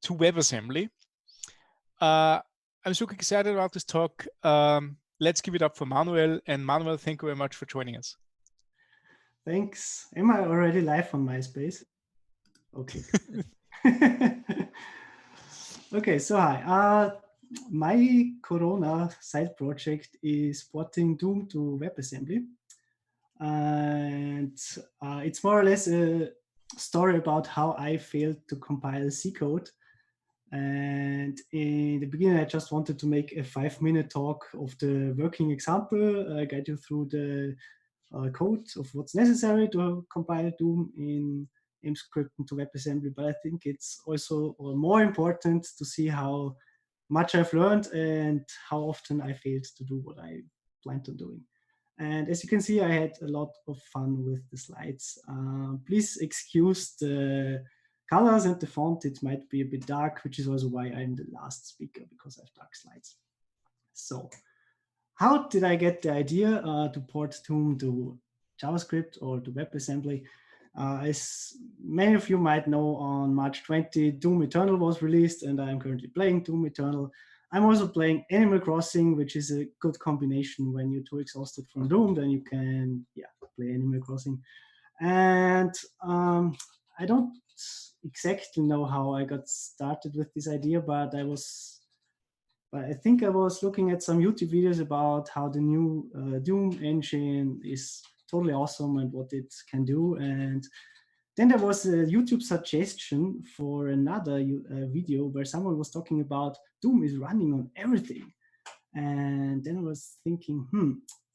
to WebAssembly. I'm super excited about this talk. Let's give it up for Manuel. And Manuel, thank you very much for joining us. Thanks. Am I already live on MySpace? Okay. Okay, so hi. My Corona side project is porting Doom to WebAssembly. And it's more or less a story about how I failed to compile C code. And in the beginning, I just wanted to make a 5-minute talk of the working example, guide you through the code of what's necessary to compile Doom in emscripten to WebAssembly. But I think it's also more important to see how much I've learned and how often I failed to do what I planned on doing. And as you can see, I had a lot of fun with the slides. Please excuse the colors and the font. It might be a bit dark, which is also why I'm the last speaker, because I have dark slides. So how did I get the idea to port Doom to JavaScript or to WebAssembly? As many of you might know, on March 20, Doom Eternal was released, and I'm currently playing Doom Eternal. I'm also playing Animal Crossing, which is a good combination. When you're too exhausted from Doom, then you can play Animal Crossing. And I don't exactly know how I got started with this idea, but I think I was looking at some YouTube videos about how the new Doom engine is totally awesome and what it can do. And then there was a YouTube suggestion for another video where someone was talking about Doom is running on everything. And then I was thinking,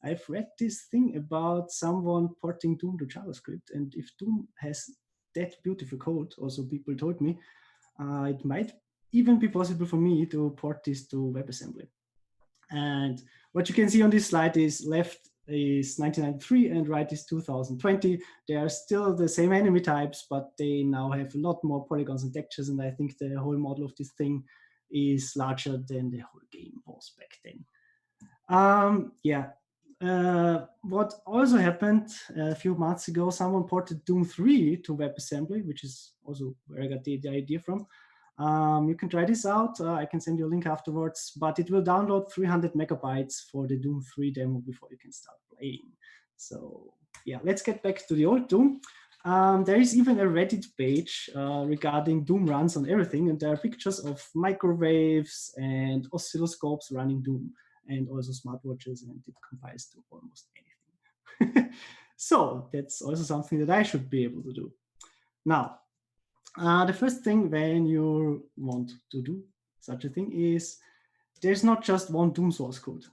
I've read this thing about someone porting Doom to JavaScript. And if Doom has that beautiful code, also people told me, it might even be possible for me to port this to WebAssembly. And what you can see on this slide is left is 1993 and right is 2020. They are still the same enemy types, but they now have a lot more polygons and textures. And I think the whole model of this thing is larger than the whole game was back then. What also happened a few months ago, someone ported Doom 3 to WebAssembly, which is also where I got the idea from. You can try this out. I can send you a link afterwards, but it will download 300 megabytes for the Doom 3 demo before you can start playing. So yeah, let's get back to the old Doom. There is even a Reddit page regarding Doom runs on everything, and there are pictures of microwaves and oscilloscopes running Doom, and also smartwatches, and it compiles to almost anything. So that's also something that I should be able to do. Now, the first thing when you want to do such a thing is there's not just one Doom source code.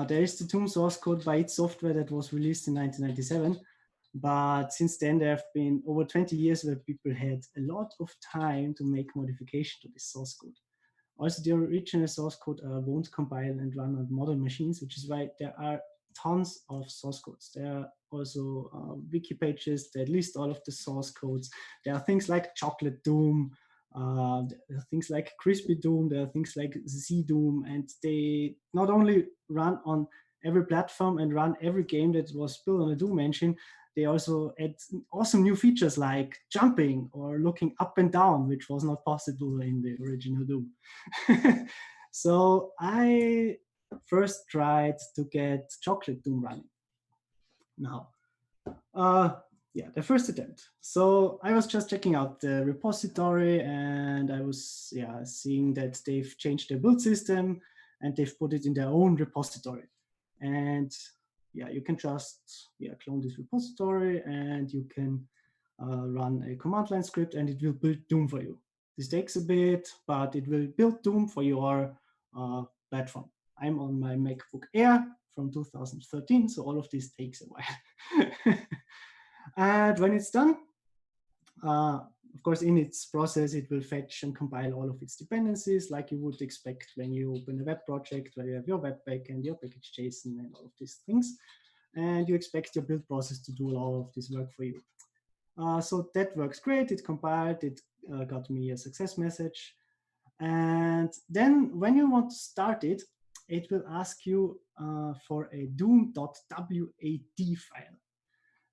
There is the Doom source code by id Software that was released in 1997. But since then, there have been over 20 years where people had a lot of time to make modification to this source code. Also, the original source code won't compile and run on modern machines, which is why there are tons of source codes. There are also wiki pages that list all of the source codes. There are things like Chocolate Doom, there are things like Crispy Doom, there are things like ZDOOM, and they not only run on every platform and run every game that was built on a Doom engine, they also add awesome new features like jumping or looking up and down, which was not possible in the original Doom. So I first tried to get Chocolate Doom running. Now, the first attempt. So I was just checking out the repository, and I was seeing that they've changed their build system and they've put it in their own repository. And you can just clone this repository, and you can run a command line script, and it will build Doom for you. This takes a bit, but it will build Doom for your platform. I'm on my MacBook Air from 2013, so all of this takes a while. And when it's done, of course, in its process, it will fetch and compile all of its dependencies like you would expect when you open a web project where you have your webpack and your package.json and all of these things. And you expect your build process to do all of this work for you. So that works great. It compiled, it got me a success message. And then when you want to start it, it will ask you for a doom.wad file.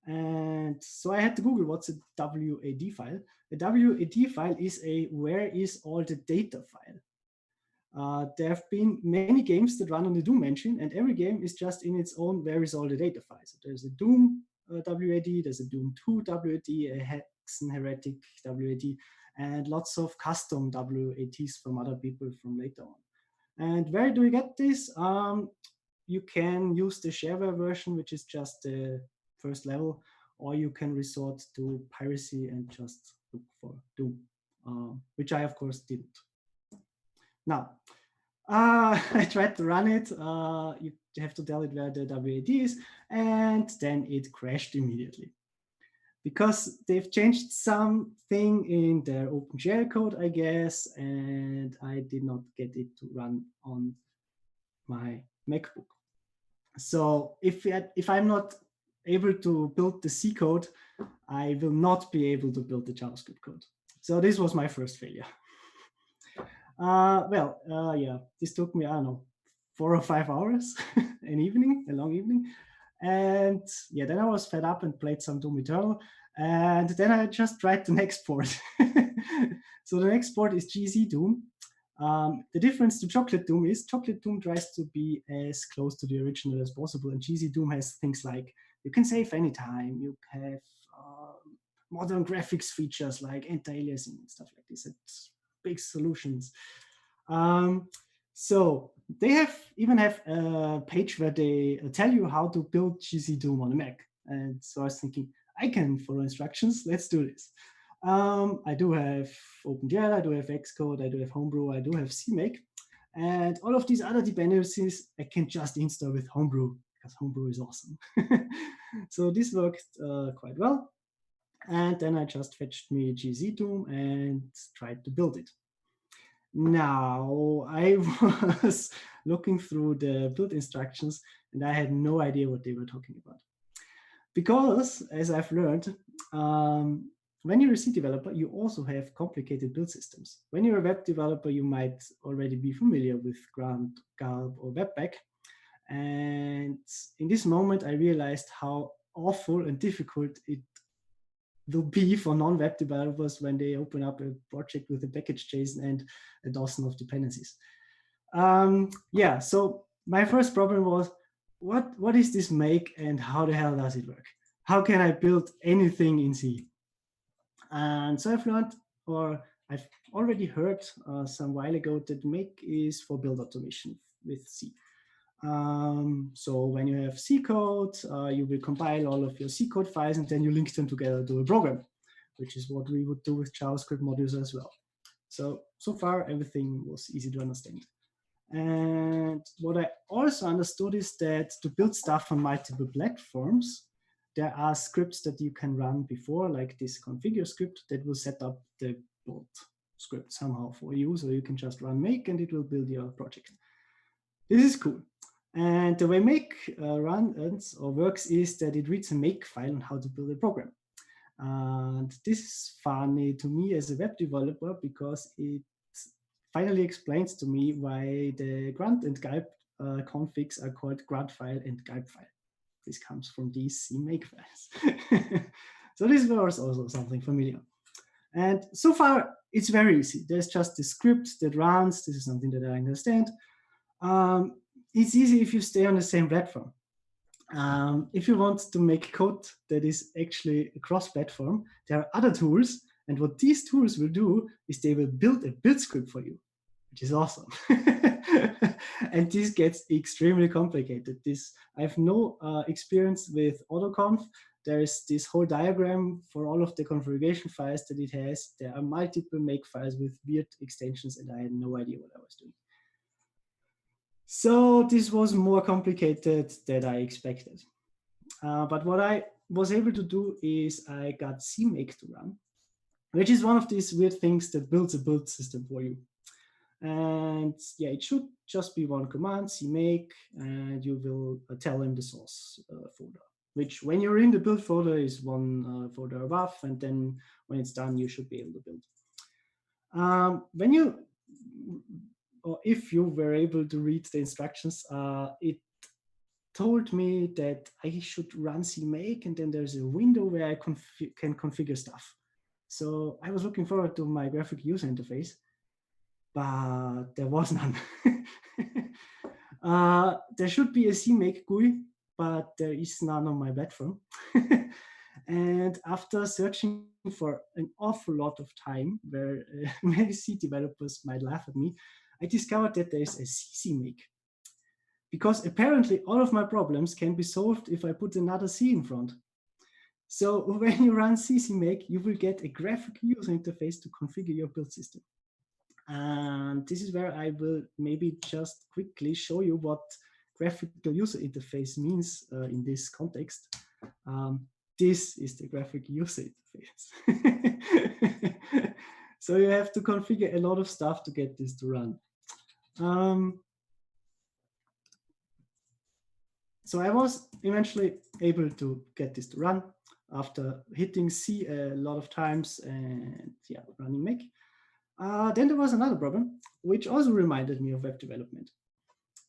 And so I had to Google what's a WAD file. A WAD file is a where is all the data file. There have been many games that run on the Doom engine, and every game is just in its own where is all the data files. So there's a Doom WAD, there's a Doom 2 WAD, a Hexen Heretic WAD, and lots of custom WADs from other people from later on. And where do we get this? You can use the shareware version, which is just the first level, or you can resort to piracy and just look for Doom, which I, of course, didn't. Now, I tried to run it. You have to tell it where the WAD is, and then it crashed immediately. Because they've changed something in their OpenGL code, I guess, and I did not get it to run on my MacBook. So if I'm not able to build the C code, I will not be able to build the JavaScript code. So this was my first failure. Yeah, this took me, I don't know, 4 or 5 hours, a long evening. And yeah, then I was fed up and played some Doom Eternal. And then I just tried the next port. So the next port is GZDOOM. The difference to Chocolate Doom is Chocolate Doom tries to be as close to the original as possible. And GZDOOM has things like you can save anytime. You have modern graphics features like anti-aliasing and stuff like this. It's big solutions. So they even have a page where they tell you how to build GZDOOM on a Mac. And so I was thinking, I can follow instructions. Let's do this. I do have OpenGL, I do have Xcode, I do have Homebrew, I do have CMake. And all of these other dependencies I can just install with Homebrew because Homebrew is awesome. So this worked quite well. And then I just fetched me GZDOOM and tried to build it. Now, I was looking through the build instructions and I had no idea what they were talking about. Because, as I've learned, when you're a C developer, you also have complicated build systems. When you're a web developer, you might already be familiar with Grunt, Gulp, or Webpack. And in this moment, I realized how awful and difficult it will be for non-web developers when they open up a project with a package.json and a dozen of dependencies. Yeah, so my first problem was, what is this make and how the hell does it work? How can I build anything in C? And so I've learned, or I've already heard some while ago that make is for build automation with C. So when you have C code, you will compile all of your C code files and then you link them together to a program, which is what we would do with JavaScript modules as well. So far, everything was easy to understand. And what I also understood is that to build stuff on multiple platforms, there are scripts that you can run before, like this configure script that will set up the build script somehow for you. So you can just run make and it will build your project. This is cool. And the way make runs or works is that it reads a make file on how to build a program. And this is funny to me as a web developer because it finally explains to me why the grunt and gulp configs are called grunt file and gulp file. This comes from these CMake files. So this was also something familiar. And so far, it's very easy. There's just the script that runs. This is something that I understand. It's easy if you stay on the same platform. If you want to make code that is actually cross-platform, there are other tools. And what these tools will do is they will build a build script for you, which is awesome. And this gets extremely complicated. I have no experience with AutoConf. There's this whole diagram for all of the configuration files that it has. There are multiple make files with weird extensions, and I had no idea what I was doing. So this was more complicated than I expected. But what I was able to do is I got CMake to run, which is one of these weird things that builds a build system for you. And yeah, it should just be one command, CMake, and you will tell him the source folder, which when you're in the build folder is one folder above, and then when it's done, you should be able to build. If you were able to read the instructions, it told me that I should run CMake, and then there's a window where I can configure stuff. So I was looking forward to my graphic user interface, but there was none. There should be a CMake GUI, but there is none on my platform. And after searching for an awful lot of time, where many C developers might laugh at me, I discovered that there is a CMake. Because apparently all of my problems can be solved if I put another C in front. So when you run CMake, you will get a graphic user interface to configure your build system. And this is where I will maybe just quickly show you what graphical user interface means in this context. This is the graphic user interface. So you have to configure a lot of stuff to get this to run. So I was eventually able to get this to run after hitting C a lot of times and yeah, running Make. Then there was another problem, which also reminded me of web development,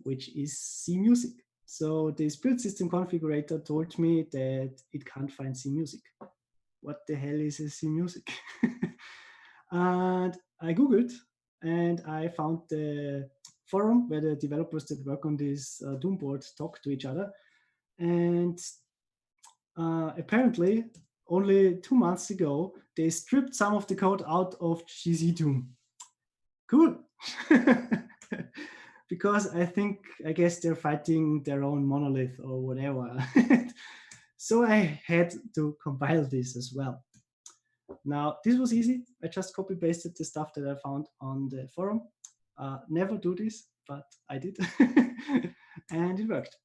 which is C music. So this build system configurator told me that it can't find C music. What the hell is a C music? And I Googled and I found the forum where the developers that work on this Doom board talk to each other. And apparently, only 2 months ago, they stripped some of the code out of GZDOOM. Cool. Because I guess they're fighting their own monolith or whatever. So I had to compile this as well. Now, this was easy. I just copy pasted the stuff that I found on the forum. Never do this, but I did. And it worked.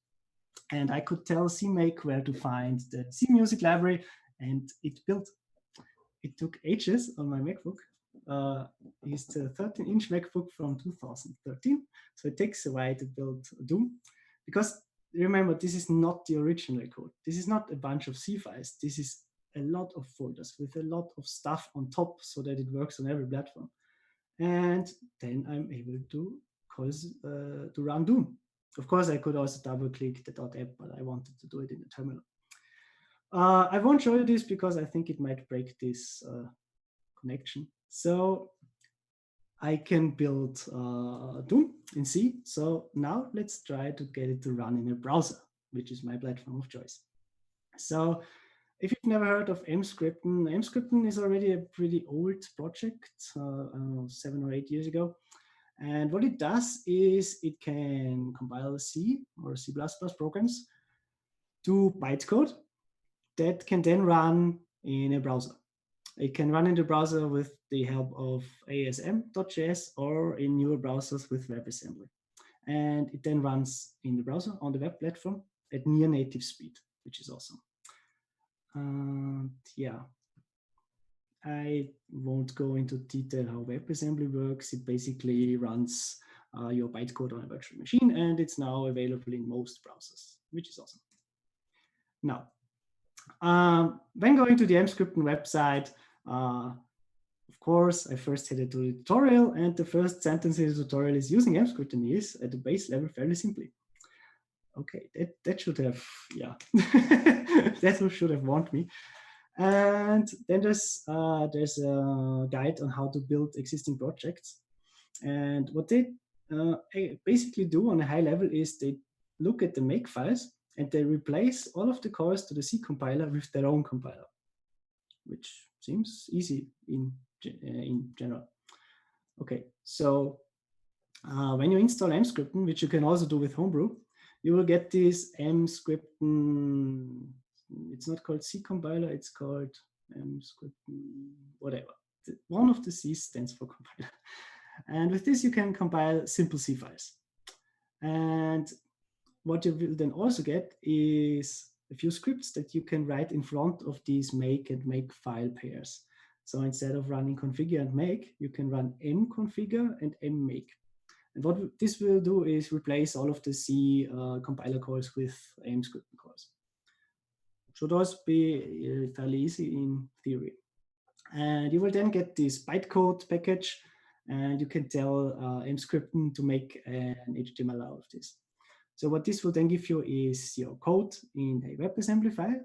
And I could tell CMake where to find the C music library, and it built. It took ages on my MacBook. It's the 13-inch MacBook from 2013, so it takes a while to build Doom. Because remember, this is not the original code. This is not a bunch of C files. This is a lot of folders with a lot of stuff on top so that it works on every platform. And then I'm able to run Doom. Of course, I could also double-click the .app, but I wanted to do it in the terminal. I won't show you this because I think it might break this connection. So I can build Doom in C. So now let's try to get it to run in a browser, which is my platform of choice. So if you've never heard of emscripten is already a pretty old project, I don't know, 7 or 8 years ago. And what it does is it can compile C or C++ programs to bytecode that can then run in a browser. It can run in the browser with the help of StahlstadtJS or in newer browsers with Webassembly. And it then runs in the browser on the web platform at near native speed, which is awesome. Yeah, I won't go into detail how WebAssembly works. It basically runs your bytecode on a virtual machine, and it's now available in most browsers, which is awesome. Now, when going to the emscripten website, of course, I first had to do a tutorial, and the first sentence in the tutorial is using emscripten is at the base level fairly simply. Okay, that should have, yeah, that should have warned me. And then there's a guide on how to build existing projects. And what they basically do on a high level is they look at the make files and they replace all of the calls to the C compiler with their own compiler, which seems easy in general. Okay, so when you install emscripten, which you can also do with Homebrew, you will get this emscripten. It's not called C compiler, it's called emscripten, whatever. One of the C's stands for compiler. And with this, you can compile simple C files. And what you will then also get is a few scripts that you can write in front of these make and make file pairs. So instead of running configure and make, you can run mconfigure and mmake. And what this will do is replace all of the C compiler calls with emscripten calls. Should also be fairly easy in theory. And you will then get this bytecode package, and you can tell emscripten to make an HTML out of this. So what this will then give you is your code in a WebAssembly file,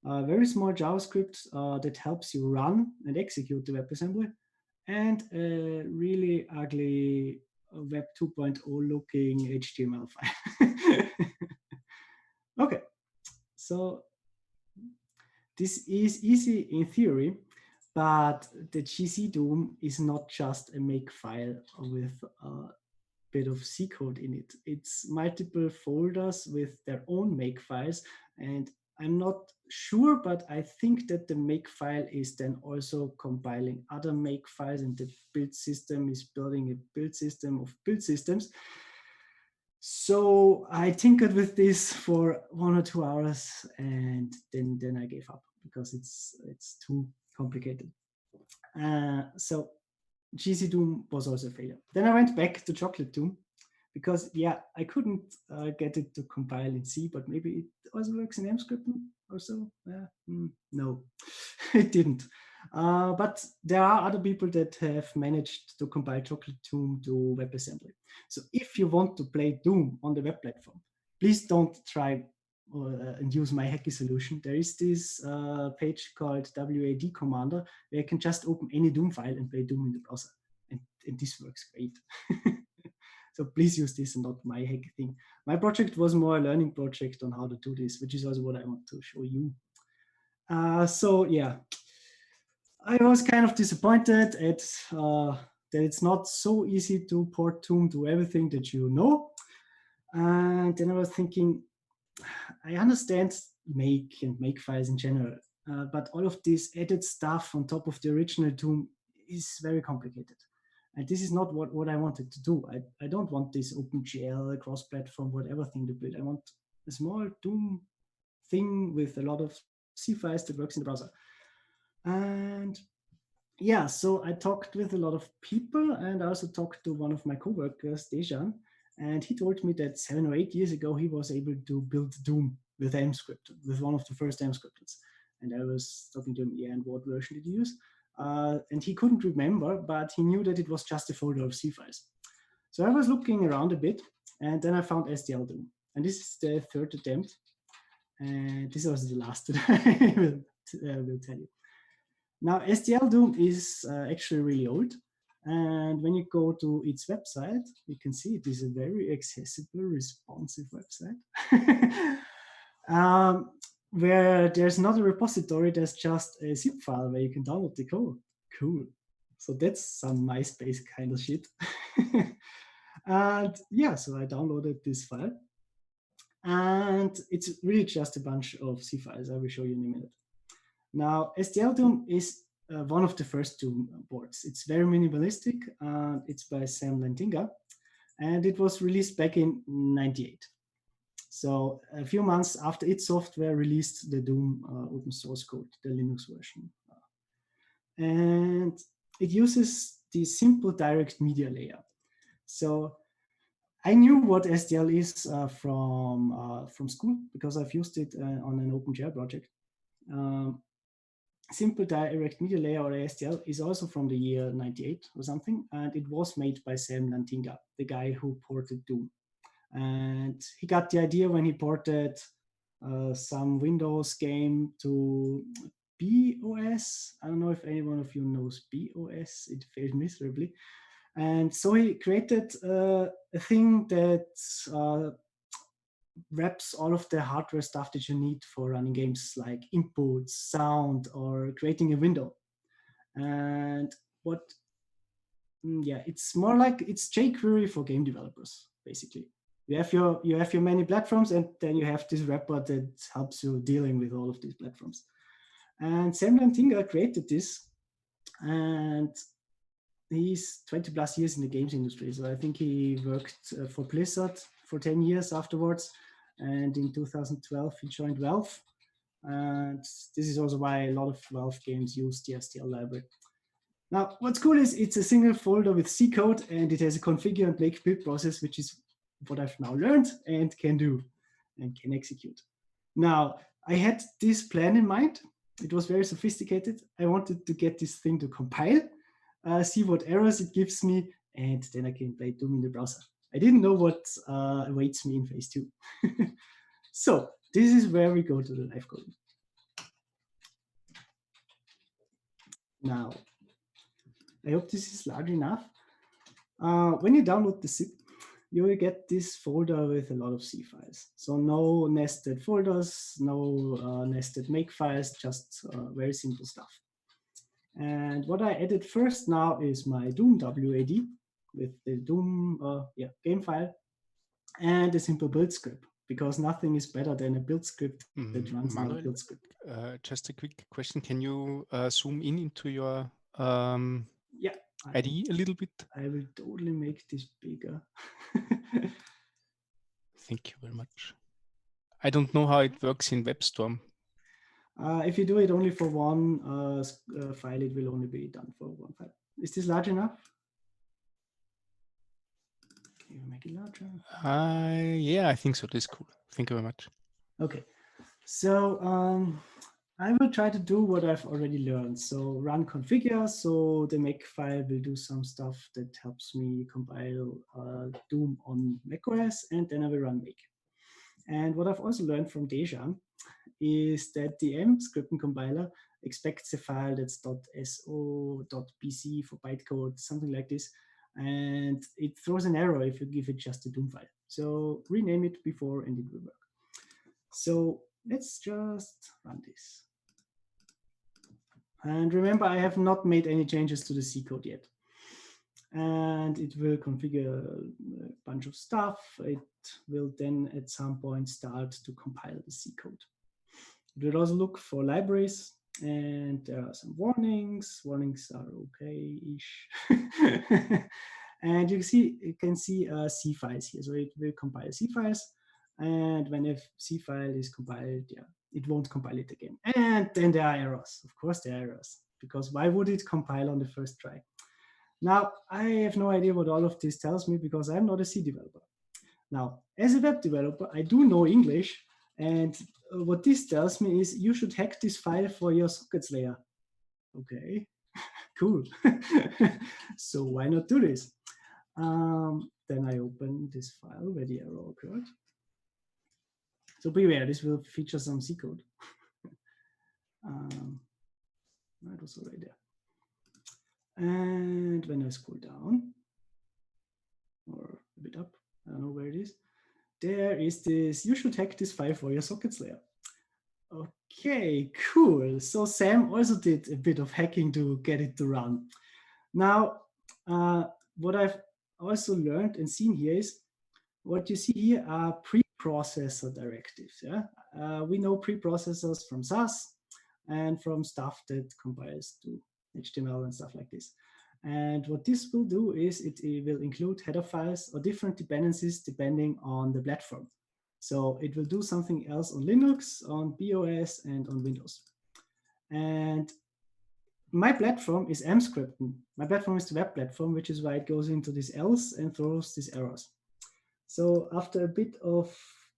a very small JavaScript that helps you run and execute the WebAssembly, and a really ugly Web 2.0 looking HTML file. Okay, so this is easy in theory, but the GZDOOM is not just a make file with a bit of C code in it. It's multiple folders with their own make files, and I'm not sure, but I think that the make file is then also compiling other make files, and the build system is building a build system of build systems. So I tinkered with this for 1 or 2 hours, and then I gave up because it's too complicated. So GZDOOM was also a failure. Then I went back to ChocolateDOOM because, yeah, I couldn't get it to compile in C, but maybe it also works in emscripten or so. No, it didn't. But there are other people that have managed to compile ChocolateDOOM to WebAssembly. So if you want to play Doom on the web platform, please don't try and use my hacky solution. There is this page called WAD Commander where you can just open any Doom file and play Doom in the browser. And this works great. So please use this and not my hacky thing. My project was more a learning project on how to do this, which is also what I want to show you. So yeah, I was kind of disappointed at that it's not so easy to port Doom to everything that you know. And then I was thinking, I understand make and make files in general, but all of this added stuff on top of the original Doom is very complicated. And this is not what I wanted to do. I don't want this OpenGL, cross-platform, whatever thing to build. I want a small Doom thing with a lot of C files that works in the browser. And yeah, so I talked with a lot of people, and I also talked to one of my coworkers, Dejan, and he told me that 7 or 8 years ago, he was able to build Doom with emscripten, with one of the first emscriptens. And I was talking to him, yeah, and what version did you use? And he couldn't remember, but he knew that it was just a folder of C files. So I was looking around a bit, and then I found SDLDOOM. And this is the third attempt. And this was the last that I will tell you. Now, SDLDOOM is actually really old. And when you go to its website, you can see it is a very accessible, responsive website. Where there's not a repository, there's just a zip file where you can download the code. Cool. So that's some MySpace kind of shit. And yeah, so I downloaded this file. And it's really just a bunch of C files. I will show you in a minute. Now, SDLDOOM is one of the first Doom boards. It's very minimalistic. It's by Sam Lantinga. And it was released back in '98. So a few months after id Software released the Doom open source code, the Linux version. And it uses the simple direct media layer. So I knew what SDL is from school because I've used it on an OpenGL project. Simple direct media layer, or SDL, is also from the year '98 or something, and it was made by Sam Lantinga, the guy who ported Doom. And he got the idea when he ported some Windows game to BOS. I don't know if any one of you knows BOS. It failed miserably. And so he created a thing that wraps all of the hardware stuff that you need for running games, like inputs, sound, or creating a window. And it's more like it's jQuery for game developers, basically. You have your many platforms, and then you have this wrapper that helps you dealing with all of these platforms. And Sam Lantinga created this, and he's 20 plus years in the games industry. So I think he worked for Blizzard for 10 years afterwards. And in 2012, he joined Valve. And this is also why a lot of Valve games use the STL library. Now, what's cool is it's a single folder with C code, and it has a configure and make build process, which is what I've now learned and can do and can execute. Now, I had this plan in mind. It was very sophisticated. I wanted to get this thing to compile, see what errors it gives me, and then I can play Doom in the browser. I didn't know what awaits me in phase 2. So this is where we go to the live coding. Now, I hope this is large enough. When you download the zip, you will get this folder with a lot of C files. So no nested folders, no nested make files, just very simple stuff. And what I added first now is my Doom WAD with the Doom game file and a simple build script, because nothing is better than a build script that runs Manuel, another build script. Just a quick question. Can you zoom in into your ID a little bit? I will totally make this bigger. Thank you very much. I don't know how it works in WebStorm. If you do it only for one file, it will only be done for one file. Is this large enough? Can you make it larger? Yeah, I think so. This is cool. Thank you very much. Okay, so I will try to do what I've already learned. So run configure, so the make file will do some stuff that helps me compile Doom on macOS, and then I will run make. And what I've also learned from Dejan is that the emscripten compiler expects a file that's .so.bc for bytecode, something like this, and it throws an error if you give it just a Doom file. So rename it before and it will work. So let's just run this. And remember, I have not made any changes to the C code yet. And it will configure a bunch of stuff. It will then at some point start to compile the C code. It will also look for libraries, and there are some warnings. Warnings are okay-ish. And you can see C files here. So it will compile C files. And when a C file is compiled, it won't compile it again. And then there are errors. Of course, there are errors, because why would it compile on the first try? Now, I have no idea what all of this tells me, because I'm not a C developer. Now, as a web developer, I do know English. And what this tells me is you should hack this file for your sockets layer. Okay, cool. So why not do this? Then I open this file where the error occurred. So beware, this will feature some C code. It was already there. And when I scroll down, or a bit up, I don't know where it is, there is this, you should hack this file for your sockets layer. Okay, cool. So Sam also did a bit of hacking to get it to run. Now, what I've also learned and seen here is, what you see here are preprocessor directives. Yeah? We know preprocessors from SAS and from stuff that compiles to HTML and stuff like this. And what this will do is it will include header files or different dependencies depending on the platform. So it will do something else on Linux, on BOS, and on Windows. And my platform is emscripten. My platform is the web platform, which is why it goes into this else and throws these errors. So after a bit of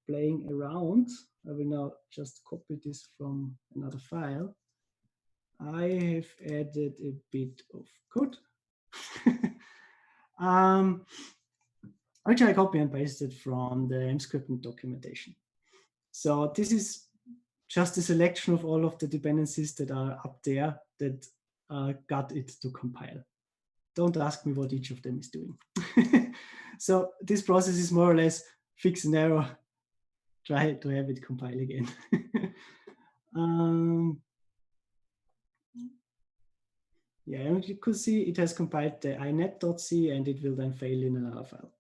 playing around, I will now just copy this from another file. I have added a bit of code, which I copy and pasted from the emscripten documentation. So this is just a selection of all of the dependencies that are up there that got it to compile. Don't ask me what each of them is doing. So this process is more or less fix an error, try to have it compile again. Yeah, and you could see it has compiled the inet.c, and it will then fail in another file.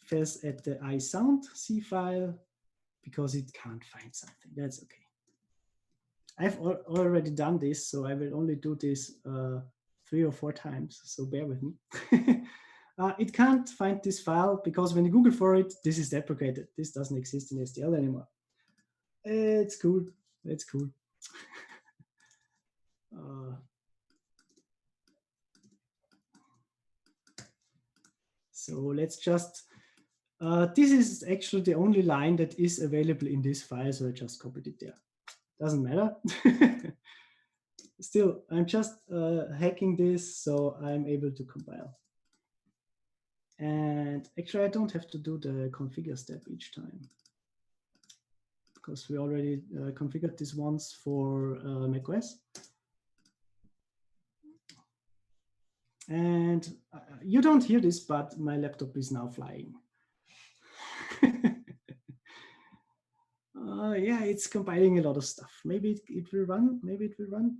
Fails at the isound C file because it can't find something. That's okay. I've already done this, so I will only do this 3 or 4 times, so bear with me. It can't find this file because when you Google for it, this is deprecated. This doesn't exist in SDL anymore. It's cool. It's cool. So let's just, this is actually the only line that is available in this file, so I just copied it there. Doesn't matter. Still, I'm just hacking this, so I'm able to compile. And actually, I don't have to do the configure step each time, because we already configured this once for macOS. And you don't hear this, but my laptop is now flying. Yeah, it's compiling a lot of stuff. Maybe it will run. Maybe it will run.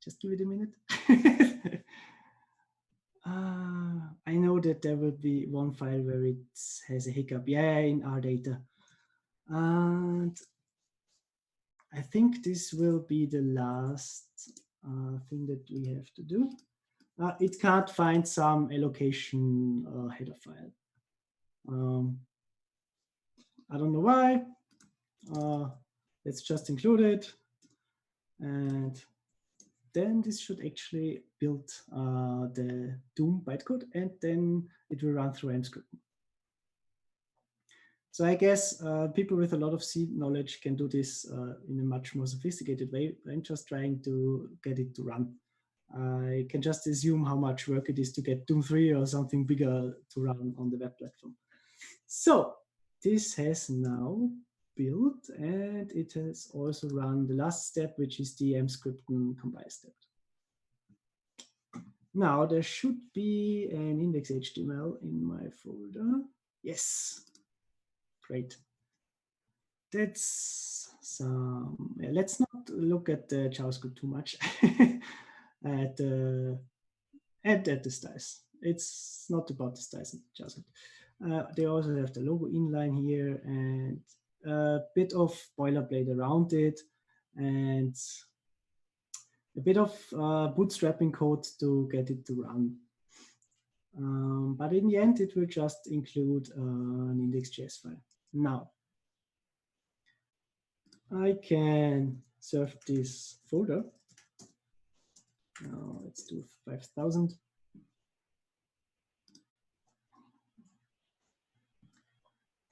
Just give it a minute. I know that there will be one file where it has a hiccup. Yeah, in our data. And I think this will be the last thing that we have to do. It can't find some allocation header file. I don't know why. Let's just include it. And then this should actually build the Doom bytecode, and then it will run through emscripten. So I guess people with a lot of C knowledge can do this in a much more sophisticated way. I'm just trying to get it to run. I can just assume how much work it is to get Doom 3 or something bigger to run on the web platform. So this has now built, and it has also run the last step, which is the emscripten compile step. Now there should be an index.html in my folder. Yes, great. That's some. Yeah, let's not look at the JavaScript too much. at the styles. It's not about the styles in JavaScript. They also have the logo inline here and a bit of boilerplate around it, and a bit of bootstrapping code to get it to run. But in the end, it will just include an index.js file. Now, I can serve this folder. Now let's do 5,000.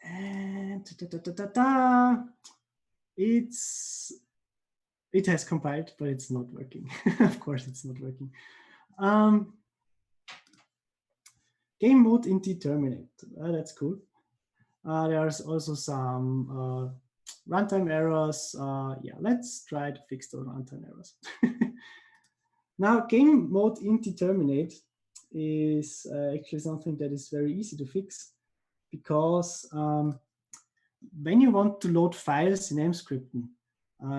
And it has compiled, but it's not working. Of course, it's not working. Game mode indeterminate. That's cool. There's also some runtime errors. Yeah, let's try to fix those runtime errors. Now, game mode indeterminate is actually something that is very easy to fix, because when you want to load files in emscripten,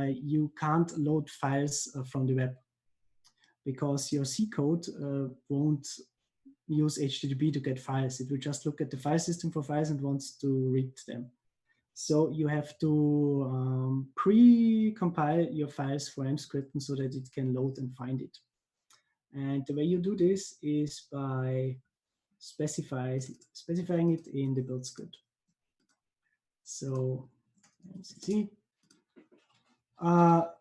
you can't load files from the web, because your C code won't use HTTP to get files. It will just look at the file system for files and wants to read them. So you have to pre-compile your files for emscripten so that it can load and find it. And the way you do this is by specifying it in the build script. So see,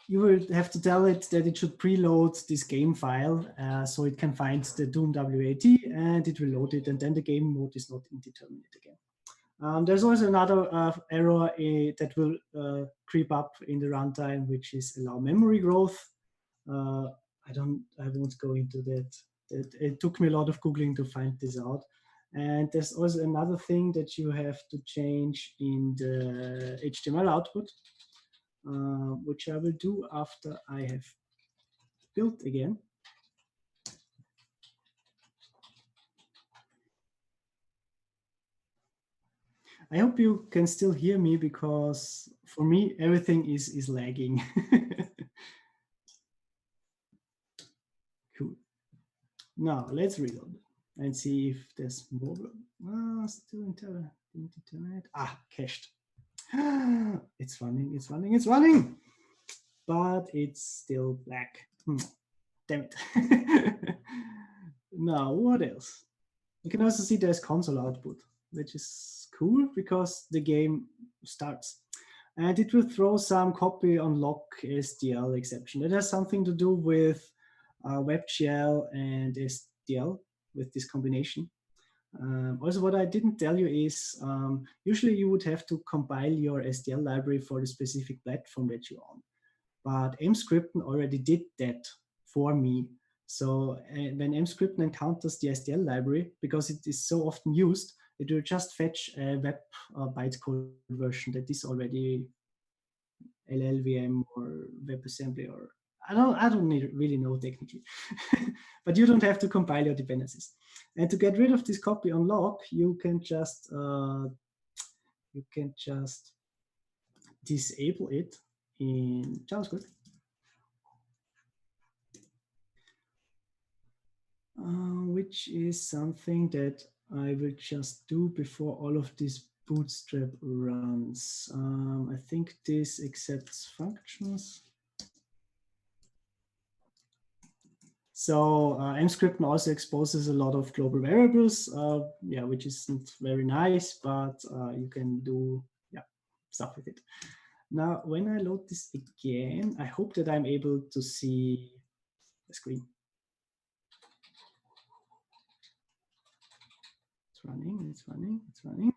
you will have to tell it that it should preload this game file so it can find the Doom WAT, and it will load it, and then the game mode is not indeterminate again. There's also another error that will creep up in the runtime, which is allow memory growth. I won't go into that. It took me a lot of Googling to find this out. And there's also another thing that you have to change in the HTML output, which I will do after I have built again. I hope you can still hear me, because for me, everything is lagging. Cool. Now let's reload and see if there's more. Still internet. Cached. It's running, it's running, it's running. But it's still black. Damn it. Now, what else? You can also see there's console output, which is cool because the game starts. And it will throw some copy unlock SDL exception. It has something to do with WebGL and SDL, with this combination. Also, what I didn't tell you is usually you would have to compile your SDL library for the specific platform that you're on. But emscripten already did that for me. So when emscripten encounters the SDL library, because it is so often used, it will just fetch a web bytecode version that is already LLVM or WebAssembly, or I don't really know technically, but you don't have to compile your dependencies. And to get rid of this copy on log, you can just disable it in JavaScript. Which is something that I will just do before all of this bootstrap runs. I think this accepts functions. So emscripten also exposes a lot of global variables, yeah, which isn't very nice, but you can do stuff with it. Now, when I load this again, I hope that I'm able to see the screen. It's running, it's running, it's running.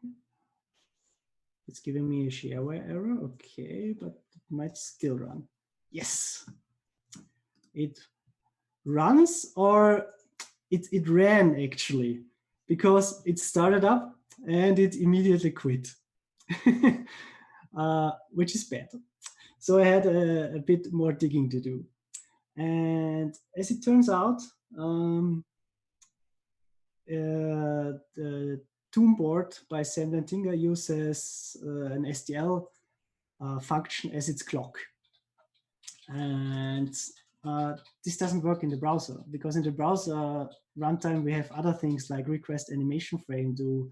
It's giving me a shareware error. Okay, but it might still run. Yes, it runs, or it ran actually, because it started up and it immediately quit, which is bad. So I had a bit more digging to do. And as it turns out, the DOOM board by Sam Lantinga uses an SDL function as its clock. And this doesn't work in the browser, because in the browser runtime we have other things like request animation frame to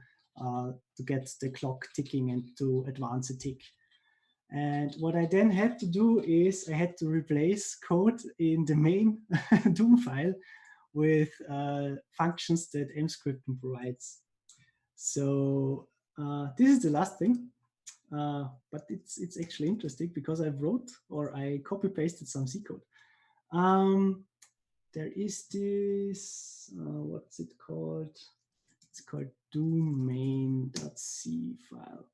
get the clock ticking and to advance a tick. And what I then had to do is I had to replace code in the main DOOM file with functions that emscripten provides. So this is the last thing, but it's actually interesting because I wrote, or I copy pasted some C code. There is this, what's it called? It's called doom main.c file.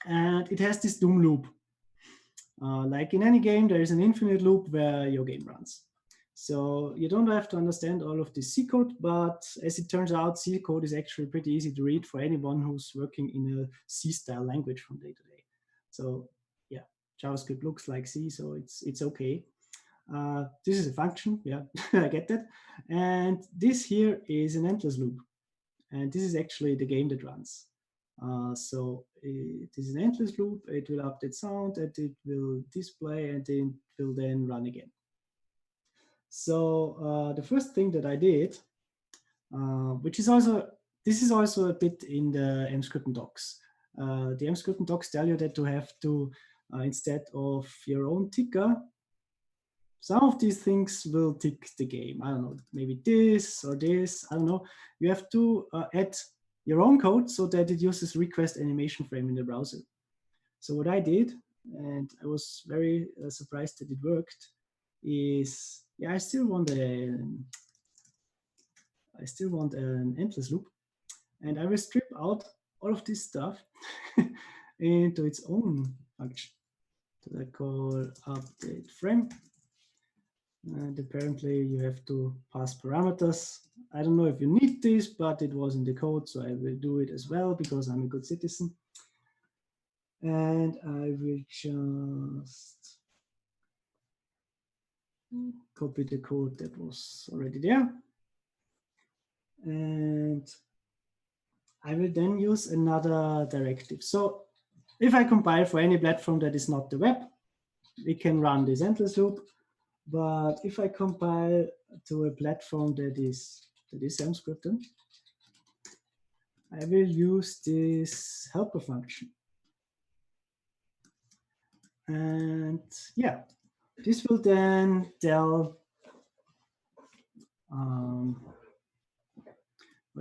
And it has this doom loop. Like in any game, there is an infinite loop where your game runs. So you don't have to understand all of this C code, but as it turns out, C code is actually pretty easy to read for anyone who's working in a C-style language from day to day. So yeah, JavaScript looks like C, so it's okay. This is a function, yeah, I get that. And this here is an endless loop. And this is actually the game that runs. So it is an endless loop, it will update sound, and it will display, and it will then run again. So the first thing that I did, which is also, this is also a bit in the emscripten docs. The emscripten docs tell you that to have to, instead of your own ticker, some of these things will tick the game. I don't know, maybe this or this, I don't know. You have to add your own code so that it uses request animation frame in the browser. So what I did, and I was very surprised that it worked, is I still want an endless loop, and I will strip out all of this stuff into its own function that I call update frame. And apparently you have to pass parameters. I don't know if you need this, but it was in the code, so I will do it as well because I'm a good citizen. And I will just copy the code that was already there. And I will then use another directive. So if I compile for any platform that is not the web, we can run this endless loop. But if I compile to a platform that is emscripten, I will use this helper function. And yeah, this will then tell,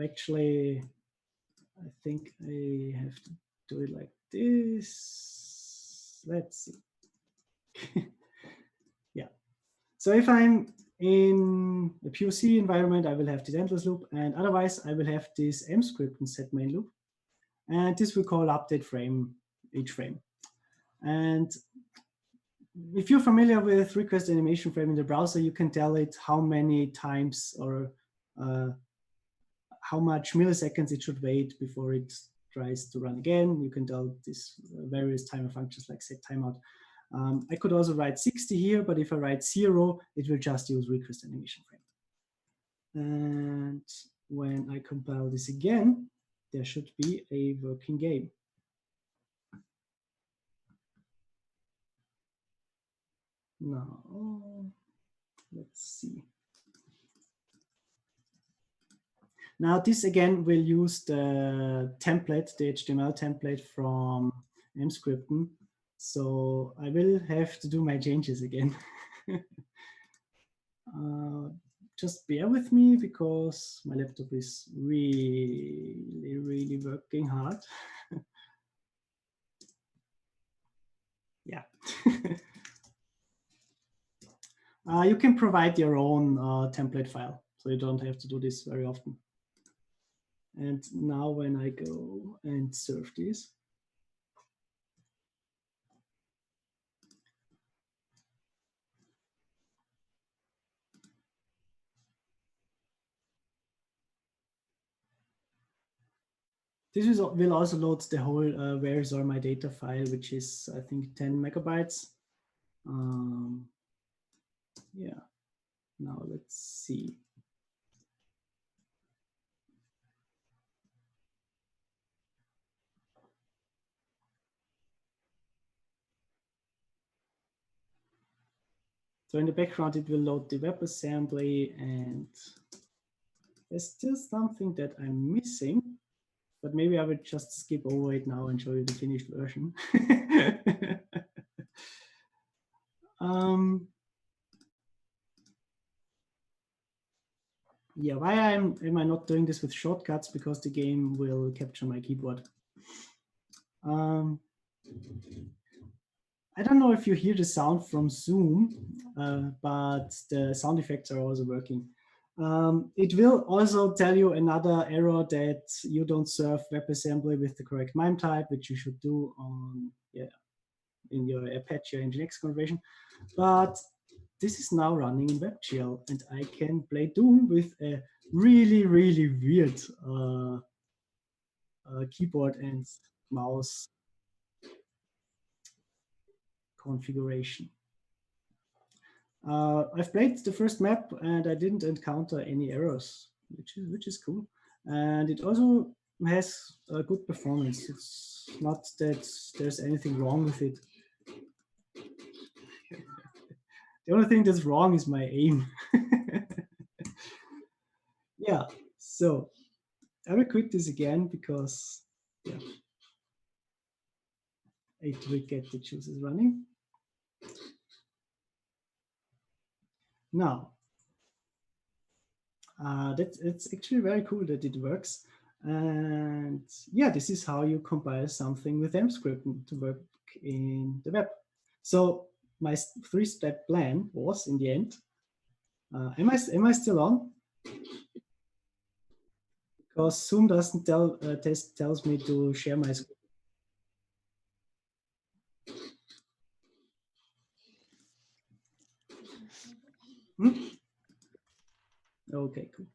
actually, I think I have to do it like this. Let's see. Yeah. So if I'm in a POC environment, I will have this endless loop, and otherwise I will have this emscripten set main loop. And this will call update frame each frame. And if you're familiar with request animation frame in the browser, you can tell it how many times or how much milliseconds it should wait before it tries to run again. You can tell this various timer functions like set timeout. I could also write 60 here, but if I write 0, it will just use request animation frame. And when I compile this again, there should be a working game. Now, let's see. Now this again will use the template, the HTML template from emscripten. So I will have to do my changes again. Just bear with me because my laptop is really working hard. Yeah. You can provide your own template file, so you don't have to do this very often. And now when I go and serve this, this will also load the whole where is all my data file, which is, I think, 10 megabytes. Yeah, now let's see. So in the background, it will load the WebAssembly, and there's still something that I'm missing, but maybe I would just skip over it now and show you the finished version. Yeah, why am I not doing this with shortcuts? Because the game will capture my keyboard. I don't know if you hear the sound from Zoom, but the sound effects are also working. It will also tell you another error that you don't serve WebAssembly with the correct MIME type, which you should do on in your Apache or Nginx configuration. But this is now running in WebGL, and I can play Doom with a really weird keyboard and mouse configuration. I've played the first map and I didn't encounter any errors, which is cool. And it also has a good performance. It's not that there's anything wrong with it. The only thing that's wrong is my aim. Yeah, so I will quit this again because it will get the juices running. Now, it's actually very cool that it works. And yeah, this is how you compile something with emscripten to work in the web. So my 3-step plan was, in the end, am I still on? Because Zoom doesn't tells me to share my screen. Okay, cool.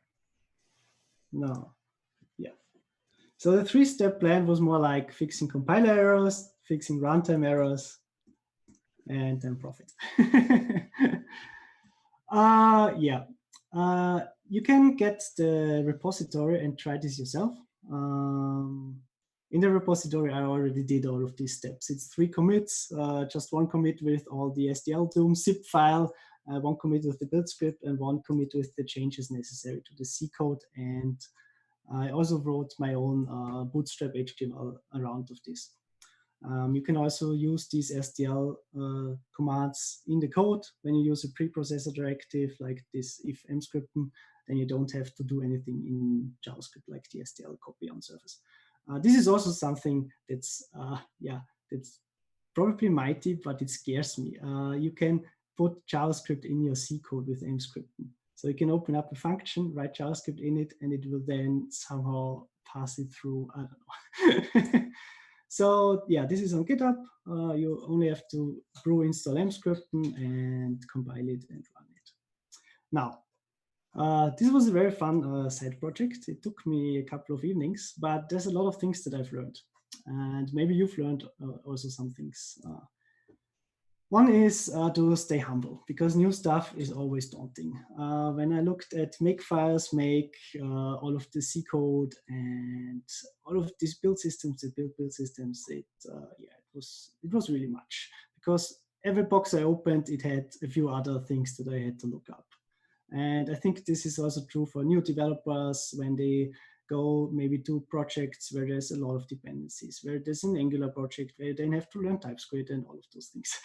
No, yeah. So the 3-step plan was more like fixing compiler errors, fixing runtime errors, and then profit. Yeah. You can get the repository and try this yourself. In the repository, I already did all of these steps. It's 3 commits, just 1 commit with all the SDLDOOM zip file, 1 commit with the build script, and 1 commit with the changes necessary to the C code. And I also wrote my own bootstrap HTML around of this. You can also use these SDL commands in the code. When you use a preprocessor directive like this if emscripten, then you don't have to do anything in JavaScript like the SDL copy on surface. This is also something that's that's probably mighty, but it scares me. You can put JavaScript in your C code with emscripten. So you can open up a function, write JavaScript in it, and it will then somehow pass it through, I don't know. So yeah, this is on GitHub. You only have to brew install emscripten and compile it and run it. Now, this was a very fun side project. It took me a couple of evenings, but there's a lot of things that I've learned. And maybe you've learned also some things. One is to stay humble, because new stuff is always daunting. When I looked at Makefiles, all of the C code and all of these build systems, it was really much, because every box I opened, it had a few other things that I had to look up. And I think this is also true for new developers when they go maybe to projects where there's a lot of dependencies, where there's an Angular project where they have to learn TypeScript and all of those things.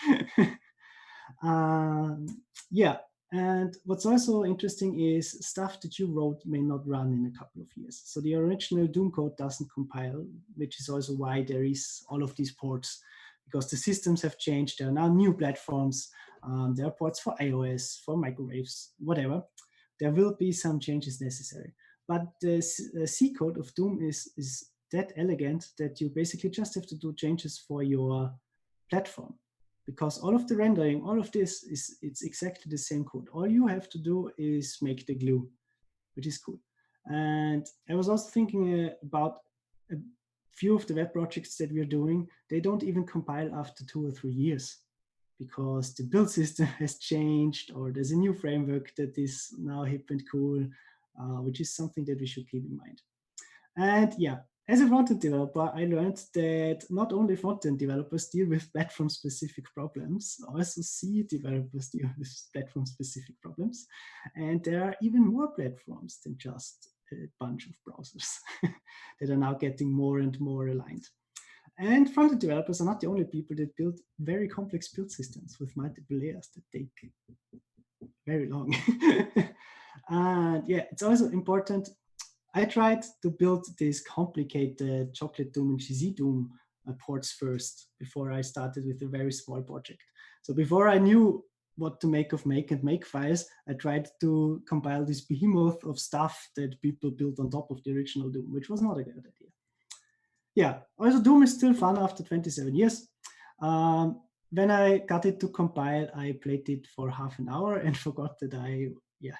Yeah, and what's also interesting is stuff that you wrote may not run in a couple of years. So the original Doom code doesn't compile, which is also why there is all of these ports, because the systems have changed. There are now new platforms. There are ports for iOS, for microwaves, whatever. There will be some changes necessary. But the C code of Doom is that elegant that you basically just have to do changes for your platform, because all of the rendering, all of this it's exactly the same code. All you have to do is make the glue, which is cool. And I was also thinking about a few of the web projects that we're doing. They don't even compile after 2 or 3 years, because the build system has changed, or there's a new framework that is now hip and cool, which is something that we should keep in mind. And yeah, as a front-end developer, I learned that not only front-end developers deal with platform-specific problems, also C developers deal with platform-specific problems. And there are even more platforms than just a bunch of browsers that are now getting more and more aligned. And front-end developers are not the only people that build very complex build systems with multiple layers that take very long. And yeah, it's also important. I tried to build these complicated chocolate DOOM and GZDOOM ports first before I started with a very small project. So before I knew what to make of make and make files, I tried to compile this behemoth of stuff that people built on top of the original DOOM, which was not a good idea. Yeah, also DOOM is still fun after 27 years. When I got it to compile, I played it for half an hour and forgot that I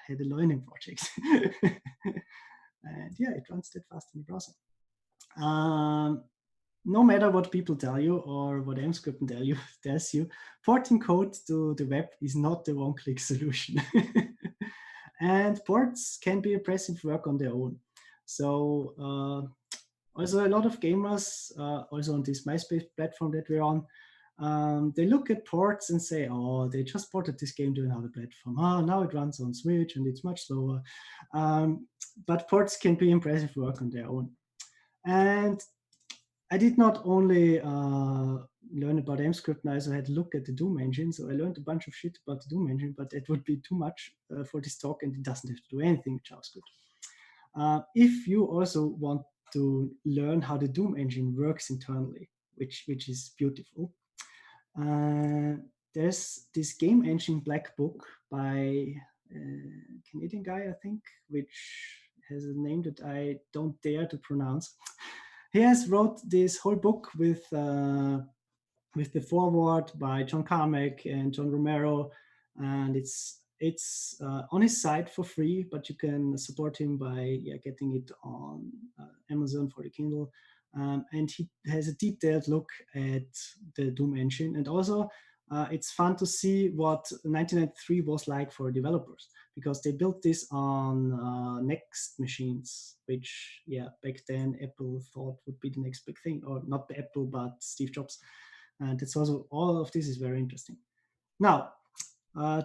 had a learning project. And yeah, it runs that fast in the browser. No matter what people tell you or what emscripten tells you, porting code to the web is not the one-click solution. And ports can be impressive work on their own. So also a lot of gamers, also on this MySpace platform that we're on, they look at ports and say, oh, they just ported this game to another platform. Oh, now it runs on Switch and it's much slower. But ports can be impressive work on their own. And I did not only learn about emscripten, I also had to look at the Doom engine. So I learned a bunch of shit about the Doom engine, but it would be too much for this talk, and it doesn't have to do anything with JavaScript. If you also want to learn how the Doom engine works internally, which is beautiful, there's this game engine black book by a Canadian guy, I think, which has a name that I don't dare to pronounce. He has wrote this whole book with the foreword by John Carmack and John Romero, and it's on his site for free, but you can support him by getting it on Amazon for the Kindle. And he has a detailed look at the Doom engine, and also it's fun to see what 1993 was like for developers, because they built this on Next machines, which back then Apple thought would be the next big thing, or not Apple, but Steve Jobs. And it's also, all of this is very interesting. Now,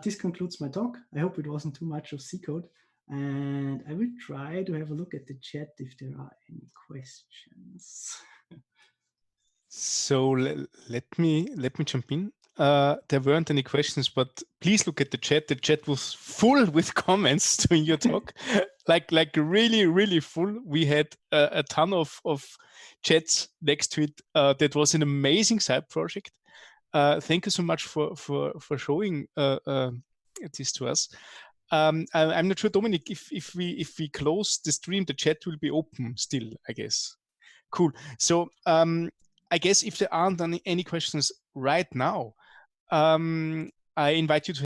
this concludes my talk. I hope it wasn't too much of C code. And I will try to have a look at the chat if there are any questions. So let me jump in. There weren't any questions, but please look at the chat. The chat was full with comments to your talk, like really, really full. We had a ton of chats next to it. That was an amazing side project. Thank you so much for showing this to us. I'm not sure, Dominic, if we close the stream, the chat will be open still, I guess. Cool. So I guess if there aren't any questions right now, I invite you to